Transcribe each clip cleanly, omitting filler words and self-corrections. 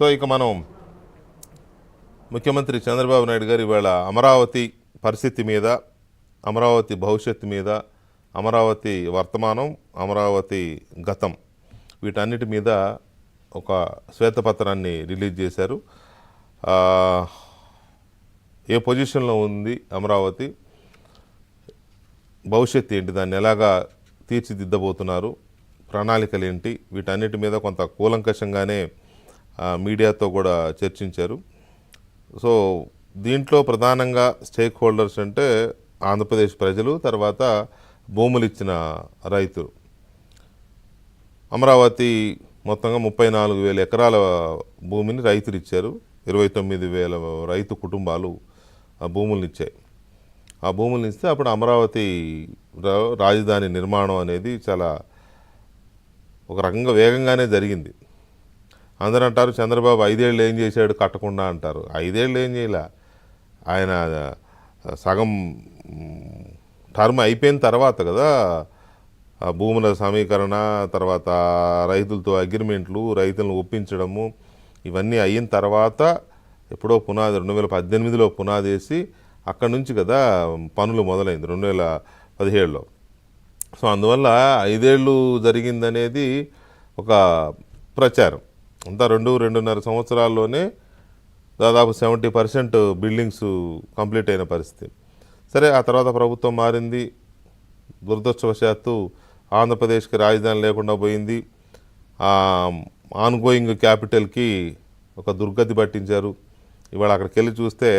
So ఇక మనం ముఖ్యమంత్రి చంద్రబాబు నాయుడు గారు ఇవాళ అమరావతి పరిస్థితి మీద, అమరావతి భవిష్యత్తు మీద, అమరావతి వర్తమానం, అమరావతి గతం, వీటన్నిటి మీద ఒక శ్వేతపత్రాన్ని రిలీజ్ చేశారు. ఏ పొజిషన్లో ఉంది అమరావతి, భవిష్యత్తు ఏంటి, దాన్ని ఎలాగా తీర్చిదిద్దబోతున్నారు, ప్రణాళికలు ఏంటి, వీటన్నిటి మీద కొంత కూలంకషంగానే మీడియాతో కూడా చర్చించారు. సో దీంట్లో ప్రధానంగా స్టేక్ హోల్డర్స్ అంటే ఆంధ్రప్రదేశ్ ప్రజలు, తర్వాత భూములు ఇచ్చిన రైతులు. అమరావతి మొత్తంగా 34,000 ఎకరాల భూమిని రైతులు ఇచ్చారు. 29,000 రైతు కుటుంబాలు ఆ భూములను ఇచ్చాయి. ఆ భూములను ఇస్తే అప్పుడు అమరావతి రాజధాని నిర్మాణం అనేది చాలా ఒక రకంగా వేగంగానే జరిగింది. అందరూ అంటారు చంద్రబాబు 5 ఏళ్ళు ఏం చేశాడు కట్టకుండా అంటారు. 5 ఏళ్ళు ఏం చేయలే, ఆయన సగం టర్మ్ అయిపోయిన తర్వాత కదా భూముల సమీకరణ, తర్వాత రైతులతో అగ్రిమెంట్లు, రైతులను ఒప్పించడము, ఇవన్నీ అయిన తర్వాత ఎప్పుడో పునాది 2018లో పునాది వేసి అక్కడి నుంచి కదా పనులు మొదలైంది 2017లో. సో అందువల్ల 5 ఏళ్ళు జరిగిందనేది ఒక ప్రచారం. అంతా 2-2.5 సంవత్సరాల్లోనే దాదాపు 70% బిల్డింగ్స్ కంప్లీట్ అయిన పరిస్థితి. సరే, ఆ తర్వాత ప్రభుత్వం మారింది. దురదృష్టవశాత్తు ఆంధ్రప్రదేశ్కి రాజధాని లేకుండా పోయింది. ఆన్గోయింగ్ క్యాపిటల్కి ఒక దుర్గతి పట్టించారు. ఇవాళ అక్కడికి వెళ్ళి చూస్తే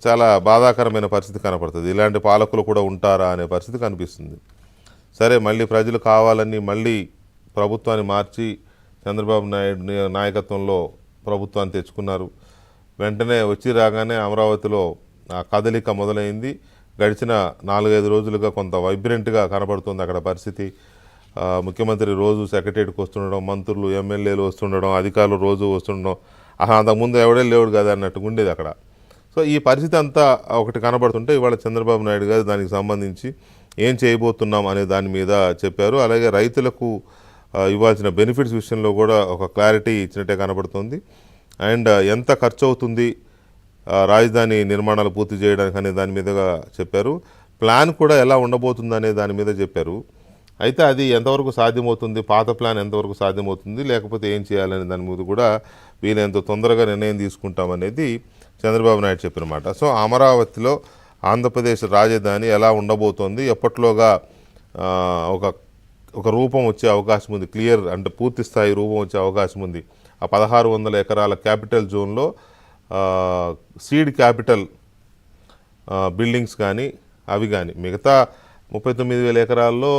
చాలా బాధాకరమైన పరిస్థితి కనపడుతుంది. ఇలాంటి పాలకులు కూడా ఉంటారా అనే పరిస్థితి కనిపిస్తుంది. సరే, మళ్ళీ ప్రజలు కావాలని మళ్ళీ ప్రభుత్వాన్ని మార్చి చంద్రబాబు నాయుడు నాయకత్వంలో ప్రభుత్వాన్ని తెచ్చుకున్నారు. వెంటనే వచ్చి రాగానే అమరావతిలో ఆ కదలిక మొదలైంది. గడిచిన 4-5 రోజులుగా కొంత వైబ్రెంట్గా కనబడుతుంది అక్కడ పరిస్థితి. ముఖ్యమంత్రి రోజు సెక్రటరీకి వస్తుండడం, మంత్రులు ఎమ్మెల్యేలు వస్తుండడం, అధికారులు రోజు వస్తుండడం, అంతకుముందు ఎవడే లేవుడు కదా అన్నట్టుగా ఉండేది అక్కడ. సో ఈ పరిస్థితి అంతా ఒకటి కనబడుతుంటే ఇవాళ చంద్రబాబు నాయుడు గారు దానికి సంబంధించి ఏం చేయబోతున్నాం అనే దాని మీద చెప్పారు. అలాగే రైతులకు ఇవ్వాల్సిన బెనిఫిట్స్ విషయంలో కూడా ఒక క్లారిటీ ఇచ్చినట్టే కనబడుతుంది. అండ్ ఎంత ఖర్చు అవుతుంది రాజధాని నిర్మాణాలు పూర్తి చేయడానికి అనే దాని మీదుగా చెప్పారు. ప్లాన్ కూడా ఎలా ఉండబోతుంది అనే దాని మీద చెప్పారు. అయితే అది ఎంతవరకు సాధ్యమవుతుంది, పాత ప్లాన్ ఎంతవరకు సాధ్యమవుతుంది, లేకపోతే ఏం చేయాలనే దాని మీద కూడా వీలైనంత తొందరగా నిర్ణయం తీసుకుంటామనేది చంద్రబాబు నాయుడు చెప్పిన మాట. సో అమరావతిలో ఆంధ్రప్రదేశ్ రాజధాని ఎలా ఉండబోతోంది, ఎప్పట్లోగా ఒక రూపం వచ్చే అవకాశం ఉంది, క్లియర్ అంటే పూర్తి స్థాయి రూపం వచ్చే అవకాశం ఉంది. ఆ 1600 ఎకరాల క్యాపిటల్ జోన్లో సీడ్ క్యాపిటల్ బిల్డింగ్స్ కానీ అవి కానీ, మిగతా 39,000 ఎకరాల్లో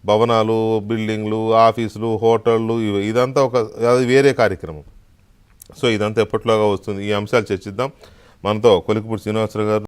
భవనాలు, బిల్డింగ్లు, ఆఫీసులు, హోటళ్ళు, ఇదంతా అది వేరే కార్యక్రమం. సో ఇదంతా ఎప్పట్లోగా వస్తుంది, ఈ అంశాలు చర్చిద్దాం. మనతో కొలికిపూడి శ్రీనివాసరావు గారు